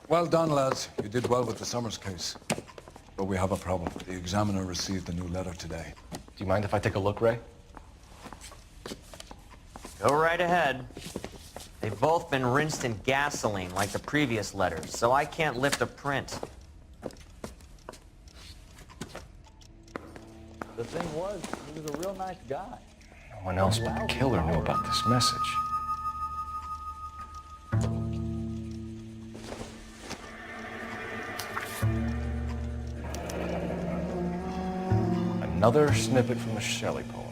Well done, lads. You did well with the Summers case. But we have a problem. The examiner received a new letter today. Do you mind if I take a look, Ray? Go right ahead. They've both been rinsed in gasoline like the previous letters, so I can't lift a print. The thing was, he was a real nice guy. No one else but the killer knew about this message. Another snippet from the Shelley poem.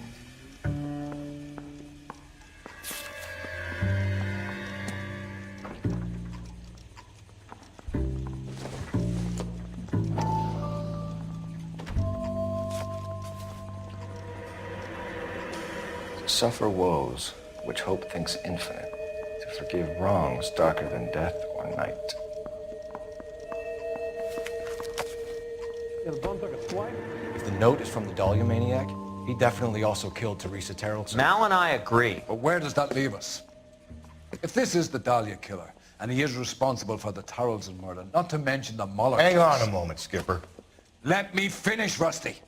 To suffer woes which hope thinks infinite, to forgive wrongs darker than death or night. If the note is from the Dahlia maniac, he definitely also killed Teresa Terrell. Mal and I agree. But where does that leave us? If this is the Dahlia killer, and he is responsible for the Tarrelson murder, not to mention the Muller Hang case. on a moment, Skipper. Let me finish, Rusty.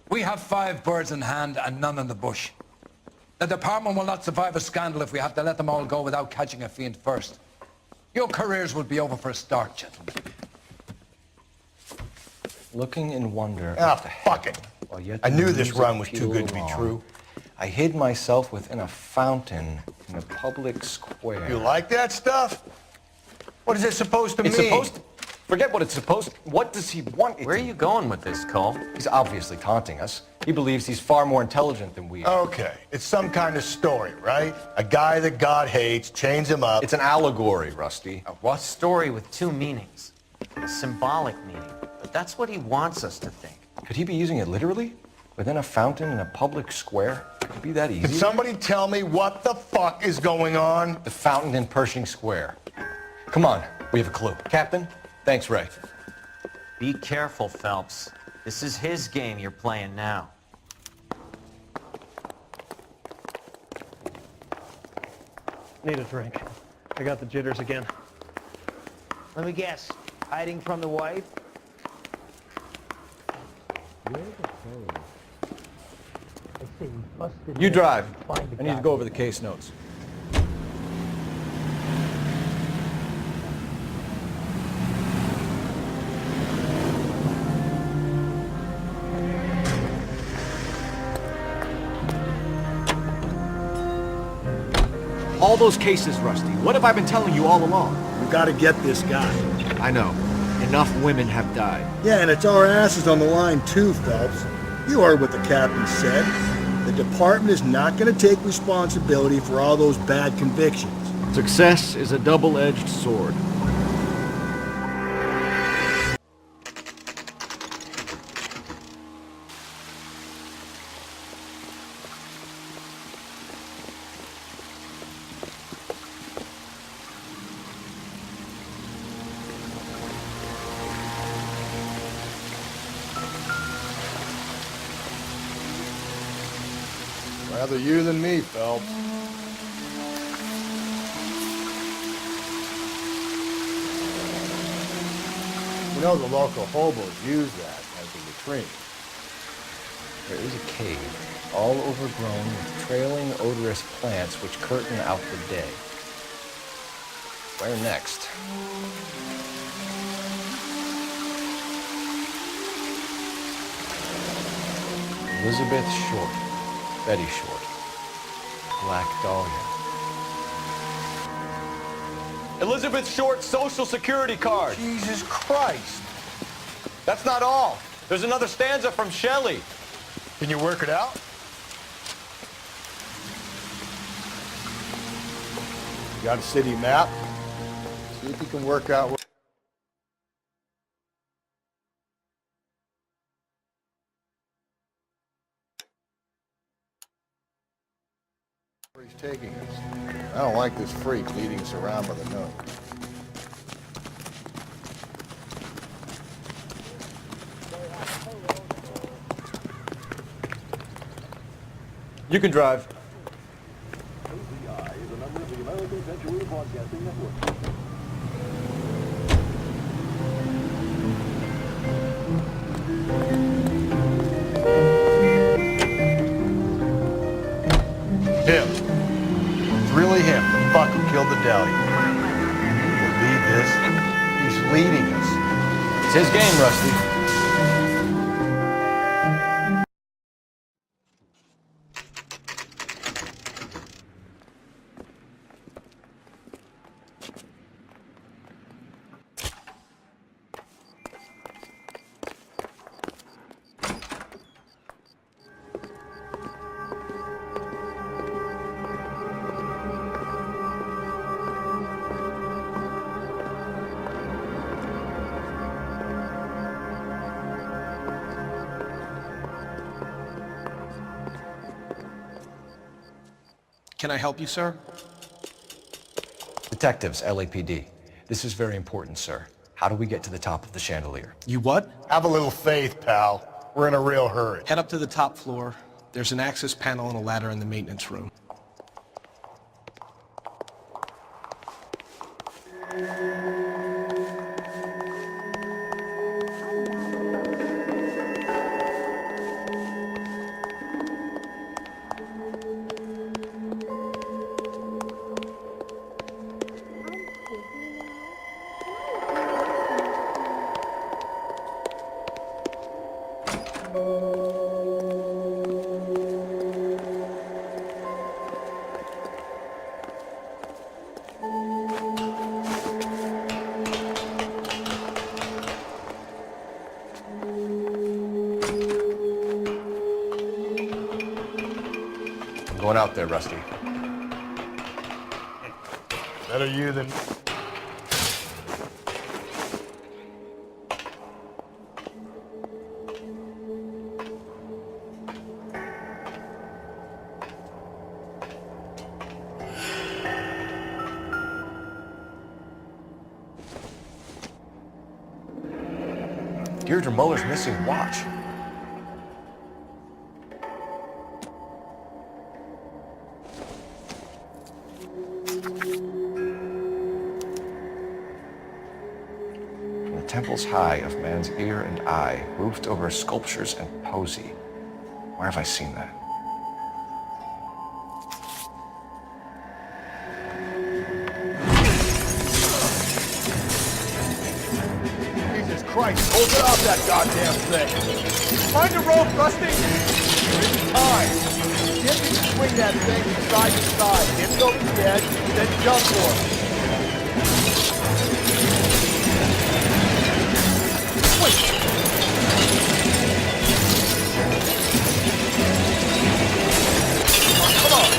We have 5 birds in hand and none in the bush. The department will not survive a scandal if we have to let them all go without catching a fiend first. Your careers will be over for a start, gentlemen. Looking in wonder. Ah, fuck it. I knew this run was too good to be true. I hid myself within a fountain in a public square. You like that stuff? What is it supposed to mean? It's supposed to... Forget what it's supposed to... What does he want it Where are you going with this, Cole? He's obviously taunting us. He believes he's far more intelligent than we are. Okay, it's some kind of story, right? A guy that God hates, chains him up. It's an allegory, Rusty. A what? Story with 2 meanings. A symbolic meaning. But that's what he wants us to think. Could he be using it literally? Within a fountain in a public square? Could it be that easy? Can somebody tell me what the fuck is going on? The fountain in Pershing Square. Come on, we have a clue. Captain? Thanks, Ray. Be careful, Phelps. This is his game you're playing now. Need a drink. I got the jitters again. Let me guess. Hiding from the wife? You drive. I need to go over the case notes. All those cases, Rusty. What have I been telling you all along? We gotta get this guy. I know. Enough women have died. Yeah, and it's our asses on the line too, Phelps. You heard what the captain said. The department is not gonna take responsibility for all those bad convictions. Success is a double-edged sword. Rather you than me, Phelps. You know the local hobos use that as a latrine. There is a cave, all overgrown with trailing, odorous plants which curtain out the day. Where next? Elizabeth Short, Betty Short, Black Dahlia. Elizabeth Short's Social Security card. Jesus Christ. That's not all. There's another stanza from Shelley. Can you work it out? You got a city map? See if you can work out where he's taking us. I don't like this freak leading us around by the nose. You can drive. ACI is a member of the American Century Broadcasting Network. Him. It's really him, the fuck who killed the deli. You believe this? He's leading us. It's his game, Rusty. Can I help you, sir? Detectives, LAPD. This is very important, sir. How do we get to the top of the chandelier? You what? Have a little faith, pal. We're in a real hurry. Head up to the top floor. There's an access panel and a ladder in the maintenance room. I'm going out there, Rusty. Better you than... Deirdre Muller's missing watch. From the temples high of man's ear and eye, roofed over sculptures and poesy. Where have I seen that? Jesus Christ, hold it off that goddamn thing! Find a rope, Rusty! It's time! Dip and swing that thing from side to side. Hit it over the edge, then jump for it. Come on!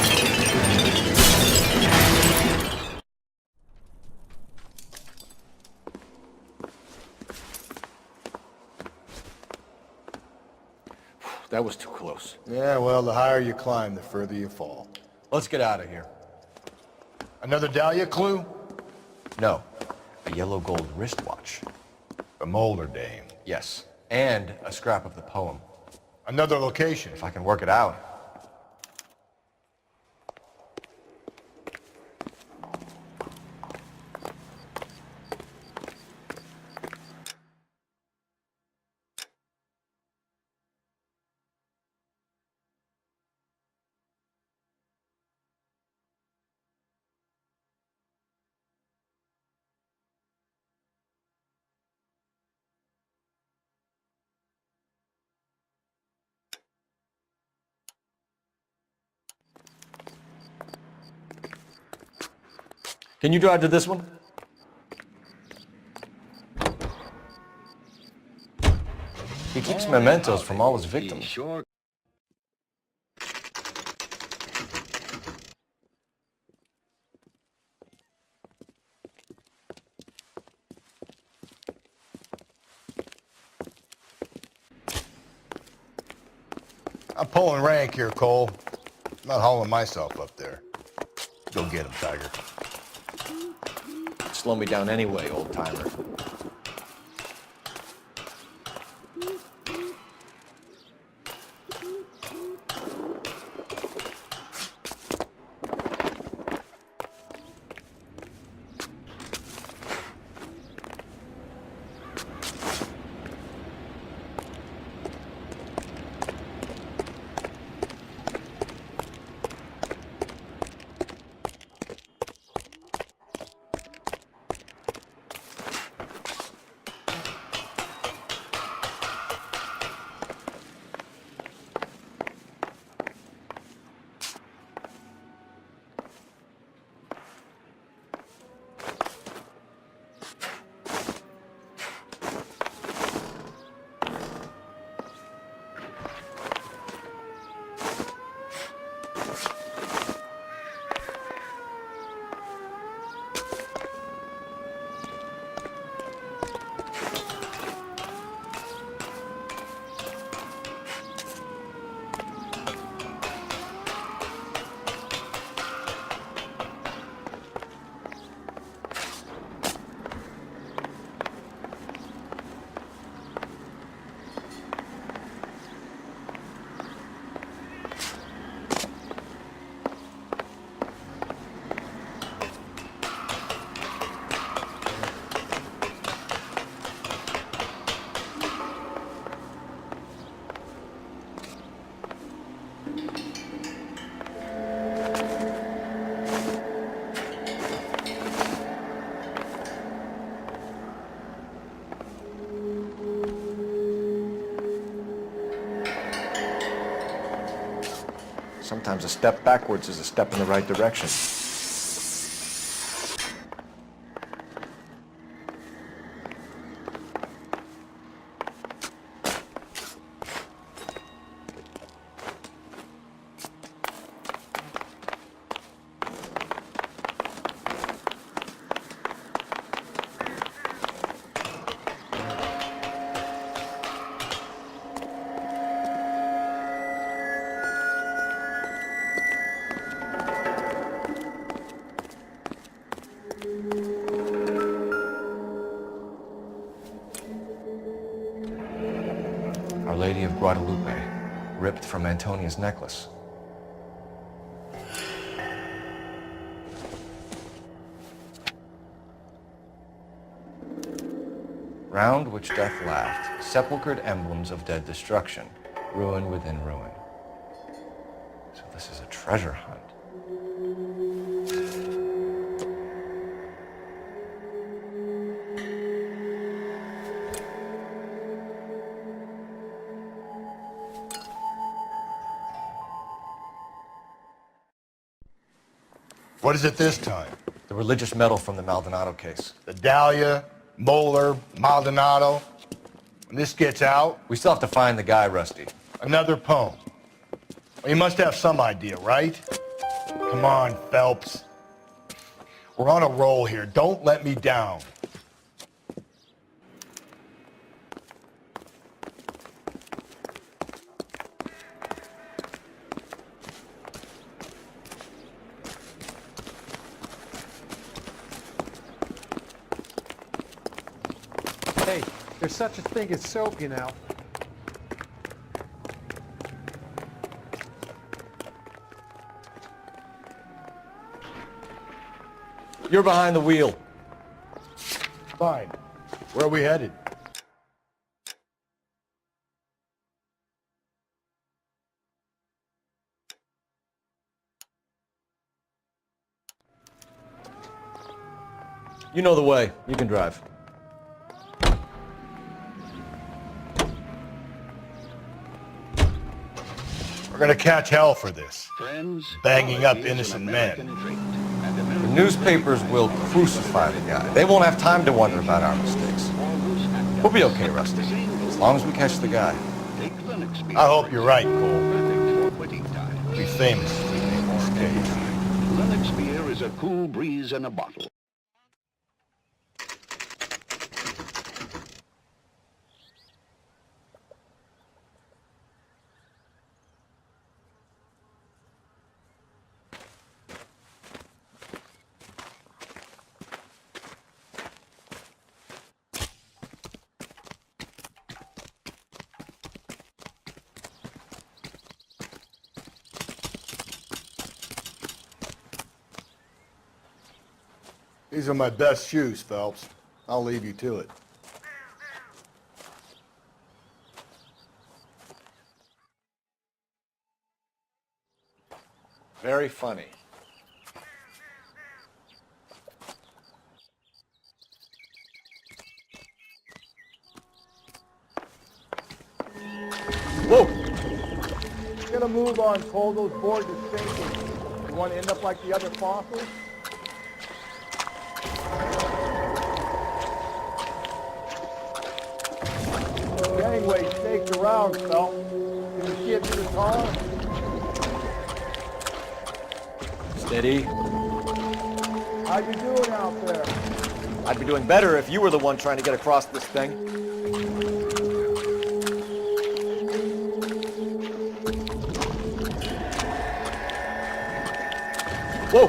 That was too close. Yeah, well, the higher you climb, the further you fall. Let's get out of here. Another Dahlia clue? No, a yellow gold wristwatch. The Molder dame. Yes, and a scrap of the poem. Another location. If I can work it out. Can you drive to this one? He keeps mementos from all his victims. Sure. I'm pulling rank here, Cole. I'm not hauling myself up there. Go get him, Tiger. Slow me down anyway, old timer. Sometimes a step backwards is a step in the right direction. Our Lady of Guadalupe, ripped from Antonia's necklace. Round which death laughed, sepulchred emblems of dead destruction, ruin within ruin. So this is a treasure hunt. What is it this time? The religious medal from the Maldonado case. The Dahlia, Moeller, Maldonado. When this gets out, We still have to find the guy, Rusty. another poem. Well, you must have some idea, right? Come on, Phelps. We're on a roll here. Don't let me down. Hey, there's such a thing as soap, you know. You're behind the wheel. Fine. Where are we headed? You know the way. You can drive. We're gonna catch hell for this. Banging up innocent men. The newspapers will crucify the guy. They won't have time to wonder about our mistakes. We'll be okay, Rusty, as long as we catch the guy. I hope you're right, Cole. Be famous in this case. Lennox beer is a cool breeze in a bottle. These are my best shoes, Phelps. I'll leave you to it. Very funny. Whoa! Get a move on, Cole. Those boards are sinking. You want to end up like the other fossils? Gangway staked around, Phelps. Can you see it through the column? Steady. How you doing out there? I'd be doing better if you were the one trying to get across this thing. Whoa!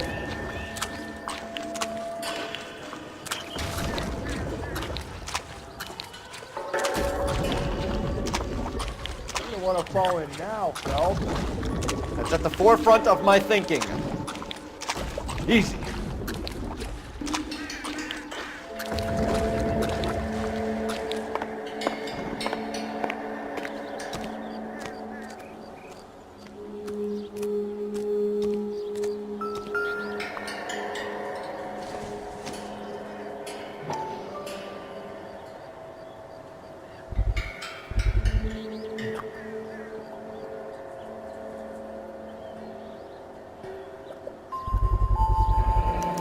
You don't want to fall in now, Phelps. That's at the forefront of my thinking. Easy.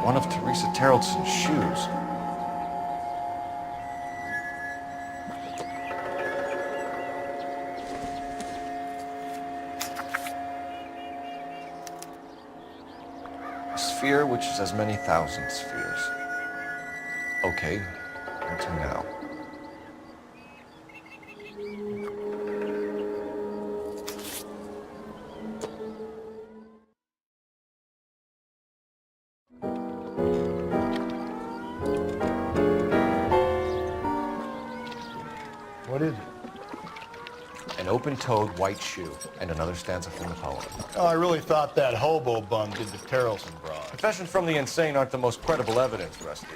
One of Teresa Terrelson's shoes. A sphere which is as many thousand spheres. Okay, until now. What is it? An open-toed white shoe, and another stanza from the poem. Oh, I really thought that hobo bum did the Terrelson broad. Confessions from the insane aren't the most credible evidence, Rusty.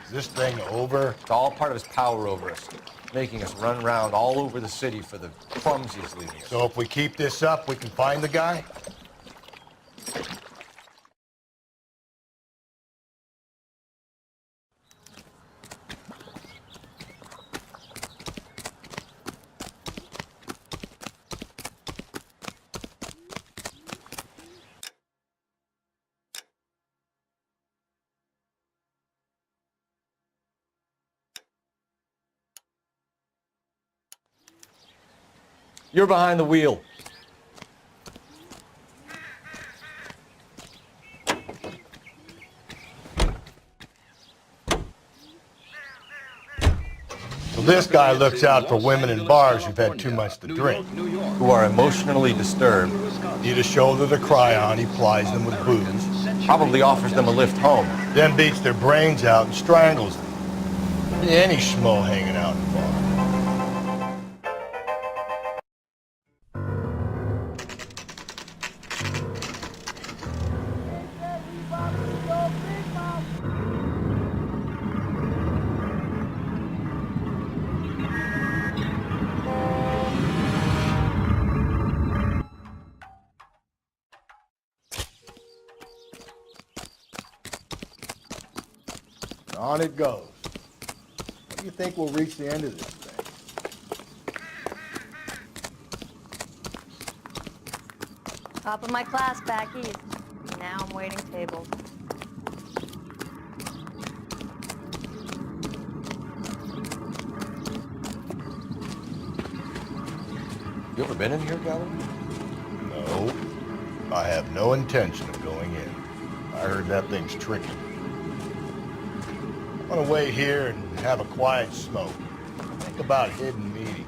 Is this thing over? It's all part of his power over us, making us run around all over the city for the crumbs he's leaving us. So if we keep this up, we can find the guy? You're behind the wheel. So this guy looks out for women in bars who've had too much to drink. Who are emotionally disturbed. Need a shoulder to cry on, he plies them with booze. Probably offers them a lift home. Then beats their brains out and strangles them. Any schmo hanging out in the bar. On it goes. When do you think we'll reach the end of this thing? Top of my class back east. Now I'm waiting tables. You ever been in here, Galloway? No. I have no intention of going in. I heard that thing's tricky. I want to wait here and have a quiet smoke. Think about hidden meetings.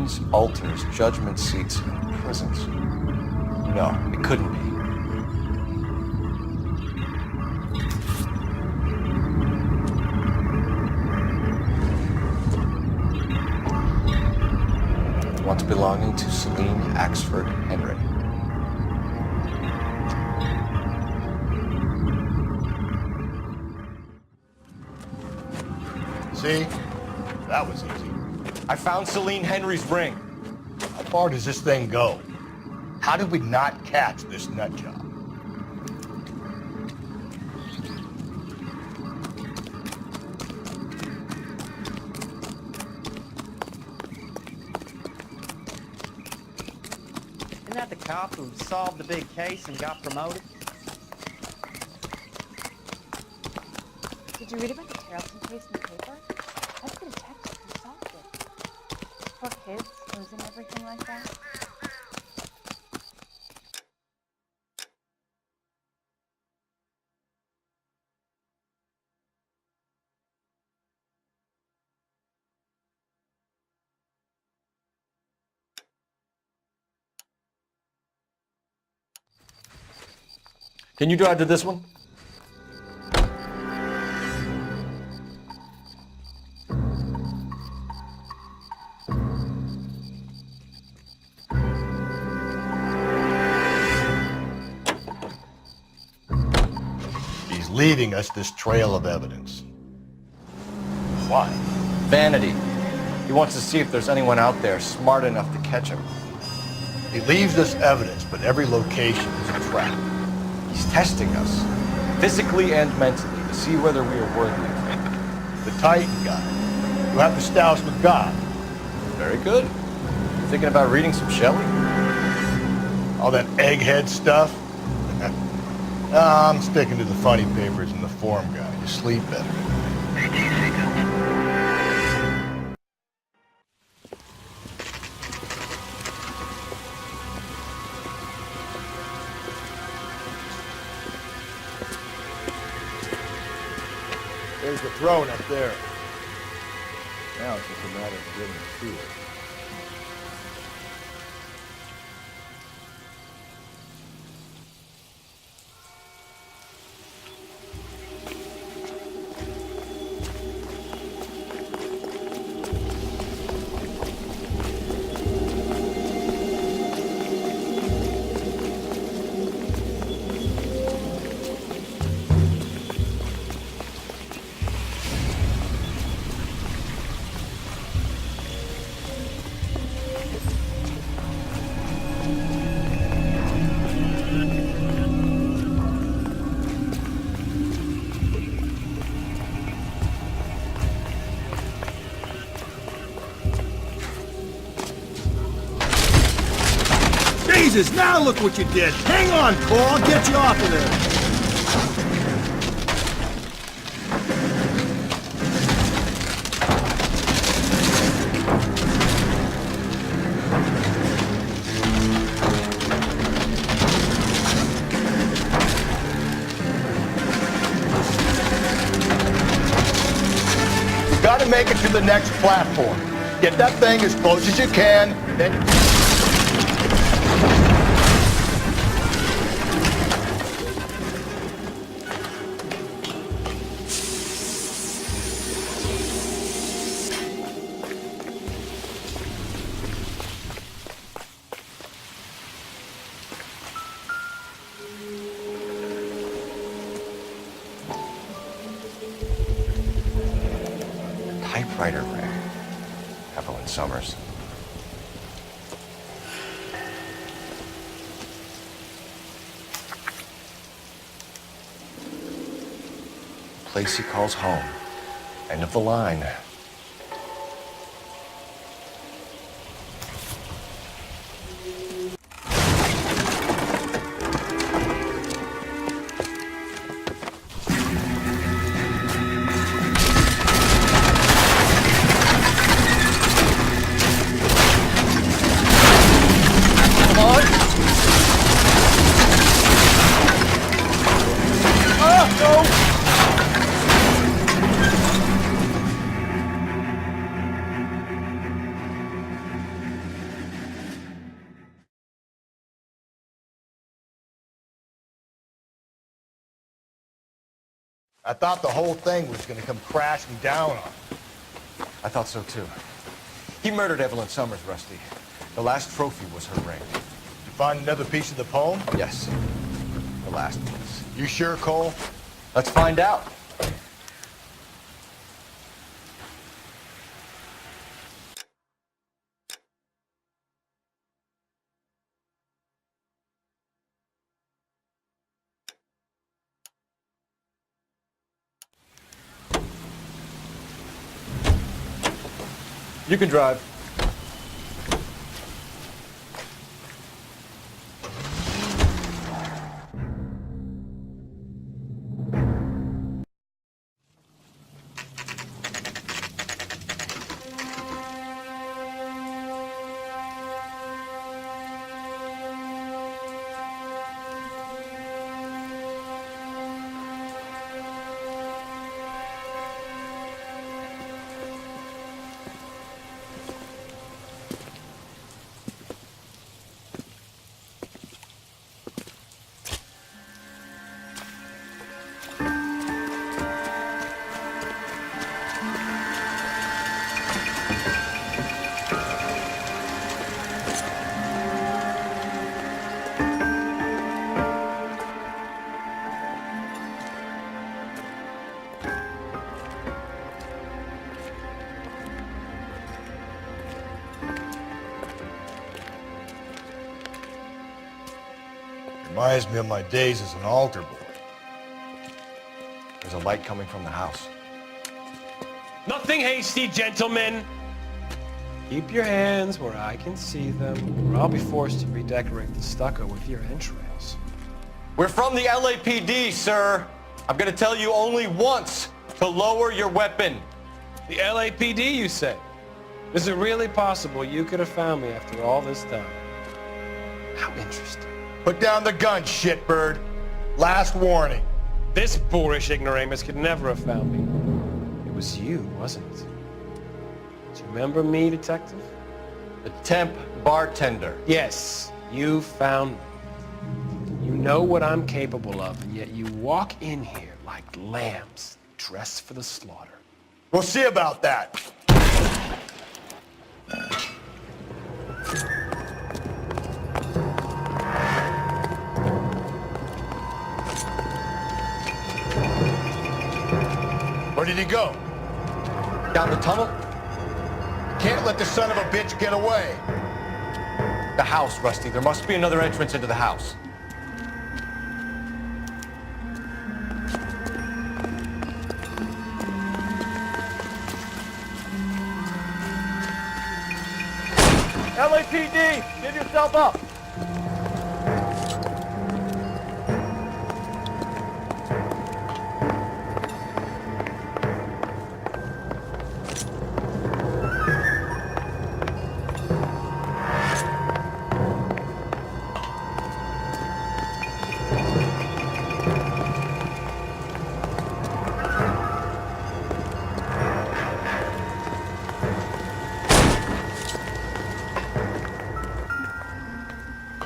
cemeteries, altars, judgment seats, and prisons. No, it couldn't be. Once belonging to Celine Axford Henry. See? That was easy. I found Celine Henry's ring. How far does this thing go? How did we not catch this nut job? Isn't that the cop who solved the big case and got promoted? Did you read about the Tarleton case in the paper? That's the detective who solved it. Poor kids, losing everything like that. Can you drive to this one? He's leaving us this trail of evidence. Why? Vanity. He wants to see if there's anyone out there smart enough to catch him. He leaves us evidence, but every location is a trap. He's testing us, physically and mentally, to see whether we are worthy of him. The Titan guy. You have to stoush with God. Very good. Thinking about reading some Shelley? All that egghead stuff? I'm sticking to the funny papers and the form guy. You sleep better. There's the throne up there. Now it's just a matter of getting to it. Jesus, now look what you did. Hang on, Cole. I'll get you off of there. You gotta make it to the next platform. Get that thing as close as you can, then... Typewriter ring. Evelyn Summers. The place he calls home. End of the line. I thought the whole thing was gonna come crashing down on him. I thought so too. He murdered Evelyn Summers, Rusty. The last trophy was her ring. You find another piece of the poem? Yes. The last piece. You sure, Cole? Let's find out. You can drive. Reminds me of my days as an altar boy. There's a light coming from the house. Nothing hasty, gentlemen. Keep your hands where I can see them, or I'll be forced to redecorate the stucco with your entrails. We're from the LAPD, sir. I'm gonna tell you only once to lower your weapon. The LAPD, you say? Is it really possible you could have found me after all this time? How interesting. Put down the gun, shitbird. Last warning. This boorish ignoramus could never have found me. It was you, wasn't it? Do you remember me, detective? The temp bartender. Yes, you found me. You know what I'm capable of, and yet you walk in here like lambs dressed for the slaughter. We'll see about that. Where did he go? Down the tunnel? Can't let the son of a bitch get away. The house, Rusty. There must be another entrance into the house. LAPD, give yourself up.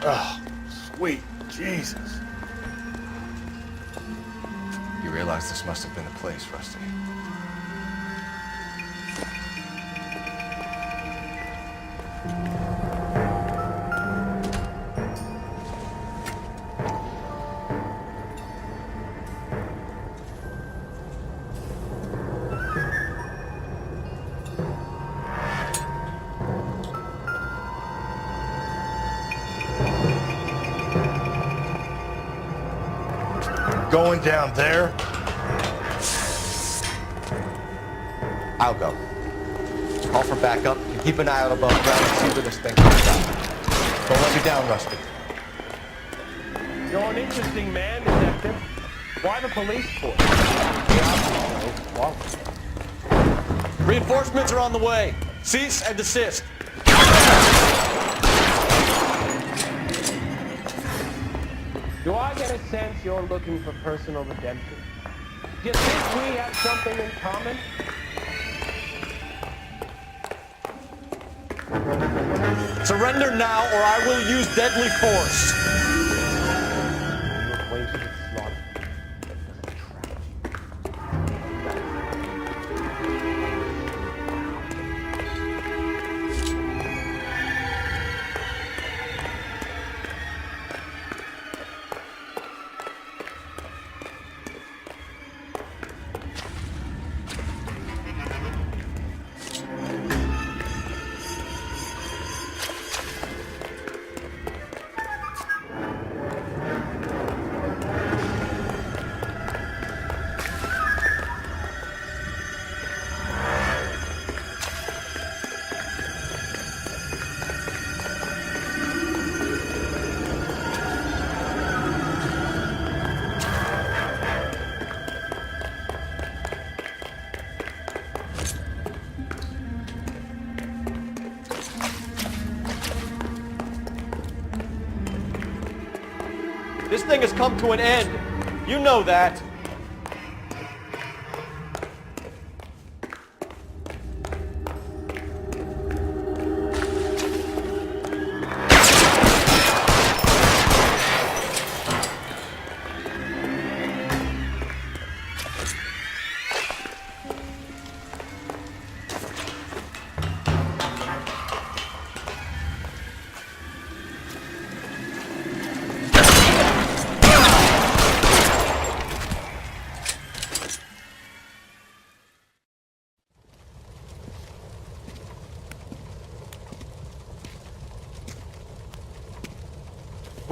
Oh, sweet Jesus. You realize this must have been the place, Rusty. Going down there? I'll go. Call for backup and keep an eye out above ground and see where this thing comes out. Don't let me down, Rusty. You're an interesting man, detective. Why the police force? Reinforcements are on the way. Cease and desist. Do I get a sense you're looking for personal redemption? Do you think we have something in common? Surrender now or I will use deadly force. You're acquainted with slaughter. That doesn't track. This thing has come to an end. You know that.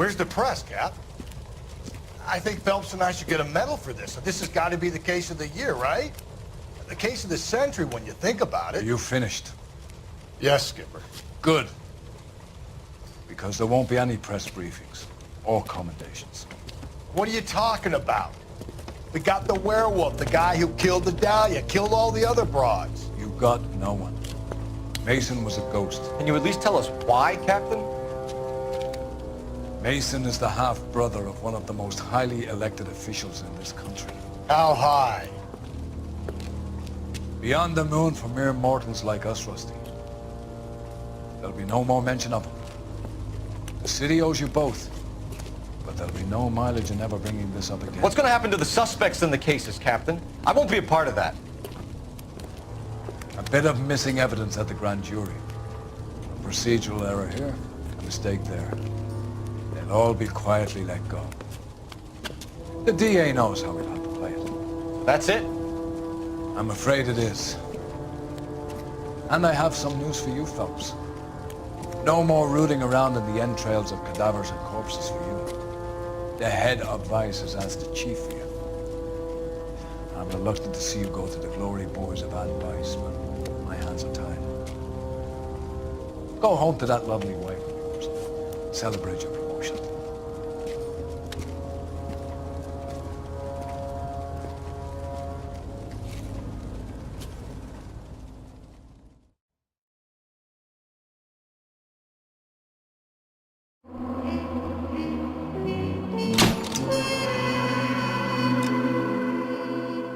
Where's the press, Cap? I think Phelps and I should get a medal for this. This has got to be the case of the year, right? The case of the century when you think about it. You finished? Yes, Skipper. Good. Because there won't be any press briefings or commendations. What are you talking about? We got the werewolf, the guy who killed the Dahlia, killed all the other broads. You got no one. Mason was a ghost. Can you at least tell us why, Captain? Mason is the half-brother of one of the most highly elected officials in this country. How high? Beyond the moon for mere mortals like us, Rusty. There'll be no more mention of him. The city owes you both, but there'll be no mileage in ever bringing this up again. What's going to happen to the suspects in the cases, Captain? I won't be a part of that. A bit of missing evidence at the grand jury. A procedural error here, a mistake there. They'll all be quietly let go. The DA knows how we'll have to play it. That's it? I'm afraid it is. And I have some news for you, Phelps. No more rooting around in the entrails of cadavers and corpses for you. The head of Vice has asked the chief for you. I'm reluctant to see you go to the glory boys of Anne Vice, but my hands are tied. Go home to that lovely wife of yours. Celebrate your promotion.